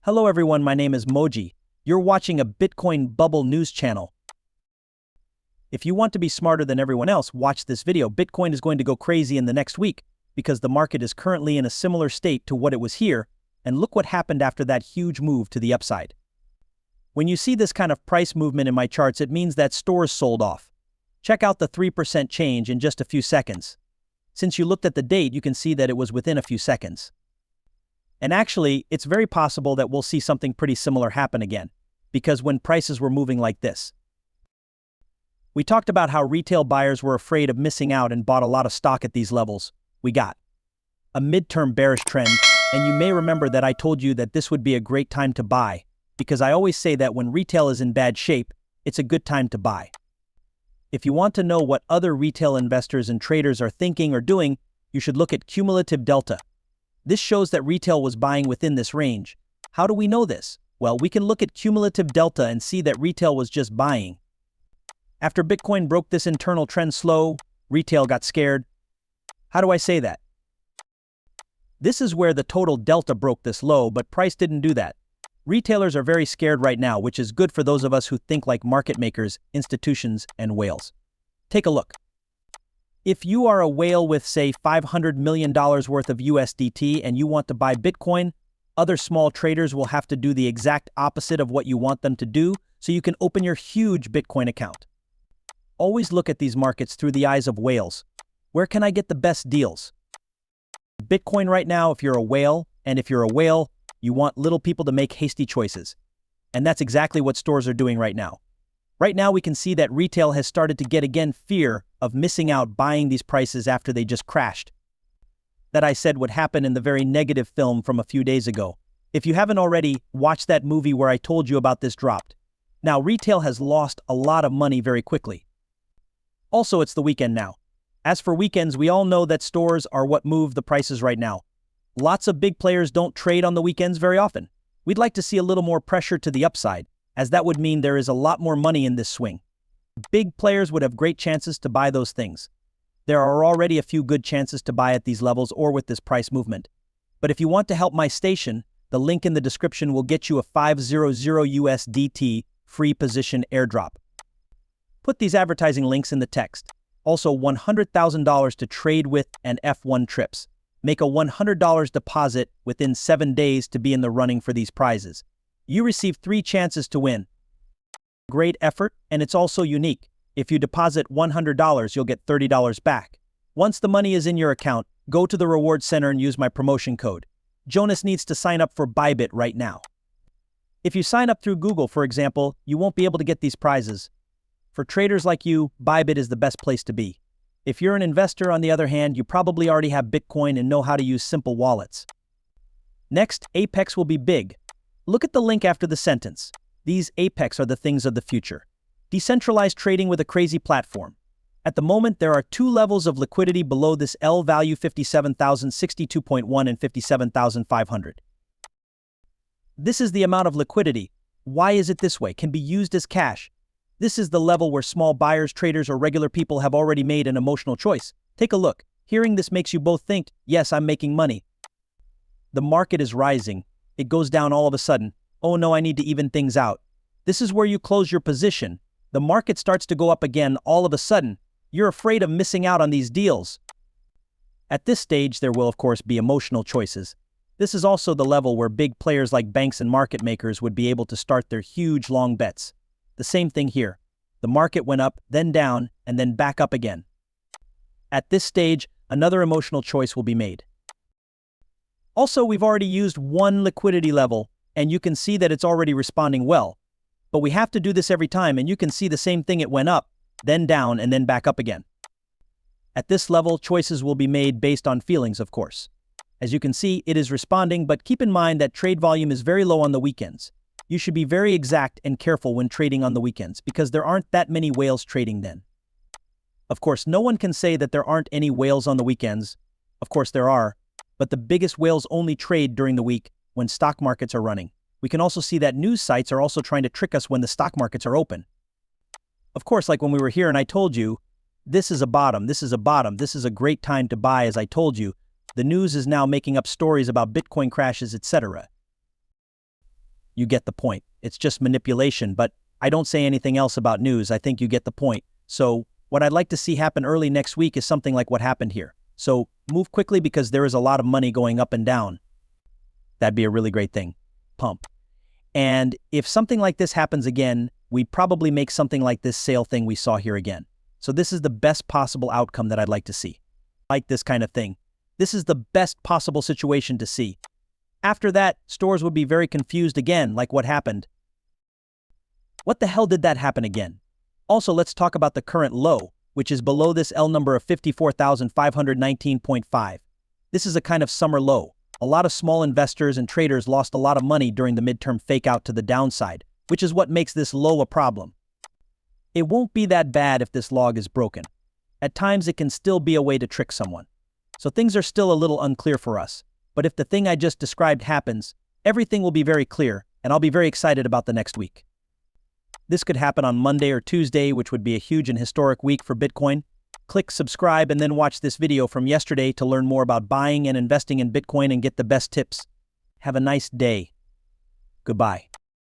Hello everyone, my name is Moji. You're watching a Bitcoin bubble news channel. If you want to be smarter than everyone else, watch this video. Bitcoin is going to go crazy in the next week because the market is currently in a similar state to what it was here, and look what happened after that huge move to the upside. When you see this kind of price movement in my charts, it means that stores sold off. Check out the 3% change in just a few seconds. Since you looked at the date, you can see that it was within a few seconds. And actually, it's very possible that we'll see something pretty similar happen again, because when prices were moving like this. We talked about how retail buyers were afraid of missing out and bought a lot of stock at these levels. We got a midterm bearish trend, and you may remember that I told you that this would be a great time to buy, because I always say that when retail is in bad shape, it's a good time to buy. If you want to know what other retail investors and traders are thinking or doing, you should look at cumulative delta. This shows that retail was buying within this range. How do we know this? Well, we can look at cumulative delta and see that retail was just buying. After Bitcoin broke this internal trend slow, retail got scared. How do I say that? This is where the total delta broke this low, but price didn't do that. Retailers are very scared right now, which is good for those of us who think like market makers, institutions, and whales. Take a look. If you are a whale with, say, $500 million worth of USDT and you want to buy Bitcoin, other small traders will have to do the exact opposite of what you want them to do so you can open your huge Bitcoin account. Always look at these markets through the eyes of whales. Where can I get the best deals? Bitcoin right now, if you're a whale, and if you're a whale, you want little people to make hasty choices. And that's exactly what stores are doing right now. Right now we can see that retail has started to get again fear of missing out buying these prices after they just crashed. That I said would happen in the very negative film from a few days ago. If you haven't already, watch that movie where I told you about this dropped. Now retail has lost a lot of money very quickly. Also, it's the weekend now. As for weekends, we all know that stores are what move the prices right now. Lots of big players don't trade on the weekends very often. We'd like to see a little more pressure to the upside, as that would mean there is a lot more money in this swing. Big players would have great chances to buy those things. There are already a few good chances to buy at these levels or with this price movement. But if you want to help my station, the link in the description will get you a 500 USDT free position airdrop. Put these advertising links in the text. Also $100,000 to trade with and F1 trips. Make a $100 deposit within 7 days to be in the running for these prizes. You receive 3 chances to win. Great effort, and it's also unique. If you deposit $100, you'll get $30 back. Once the money is in your account, go to the reward center and use my promotion code. Jonas needs to sign up for Bybit right now. If you sign up through Google, for example, you won't be able to get these prizes. For traders like you, Bybit is the best place to be. If you're an investor, on the other hand, you probably already have Bitcoin and know how to use simple wallets. Next, Apex will be big. Look at the link after the sentence. These Apex are the things of the future. Decentralized trading with a crazy platform. At the moment, there are 2 levels of liquidity below this L value 57,062.1 and 57,500. This is the amount of liquidity. Why is it this way? Can be used as cash. This is the level where small buyers, traders, or regular people have already made an emotional choice. Take a look. Hearing this makes you both think, yes, I'm making money. The market is rising. It goes down all of a sudden. Oh no, I need to even things out. This is where you close your position. The market starts to go up again all of a sudden. You're afraid of missing out on these deals. At this stage, there will of course be emotional choices. This is also the level where big players like banks and market makers would be able to start their huge long bets. The same thing here. The market went up, then down, and then back up again. At this stage, another emotional choice will be made. Also, we've already used one liquidity level, and you can see that it's already responding well. But we have to do this every time, and you can see the same thing. It went up, then down, and then back up again. At this level, choices will be made based on feelings, of course. As you can see, it is responding, but keep in mind that trade volume is very low on the weekends. You should be very exact and careful when trading on the weekends because there aren't that many whales trading then. Of course, no one can say that there aren't any whales on the weekends. Of course there are, but the biggest whales only trade during the week when stock markets are running. We can also see that news sites are also trying to trick us when the stock markets are open. Of course, like when we were here and I told you, this is a bottom, this is a bottom, this is a great time to buy as I told you, the news is now making up stories about Bitcoin crashes, etc. You get the point. It's just manipulation, but I don't say anything else about news. I think you get the point. So what I'd like to see happen early next week is something like what happened here. So move quickly because there is a lot of money going up and down. That'd be a really great thing. Pump. And if something like this happens again, we'd probably make something like this sale thing we saw here again. So this is the best possible outcome that I'd like to see. Like this kind of thing. This is the best possible situation to see. After that, stores would be very confused again, like what happened. What the hell did that happen again? Also, let's talk about the current low, which is below this L number of 54,519.5. This is a kind of summer low. A lot of small investors and traders lost a lot of money during the midterm fake out to the downside, which is what makes this low a problem. It won't be that bad if this log is broken. At times it can still be a way to trick someone. So things are still a little unclear for us. But if the thing I just described happens, everything will be very clear, and I'll be very excited about the next week. This could happen on Monday or Tuesday, which would be a huge and historic week for Bitcoin. Click subscribe and then watch this video from yesterday to learn more about buying and investing in Bitcoin and get the best tips. Have a nice day. Goodbye.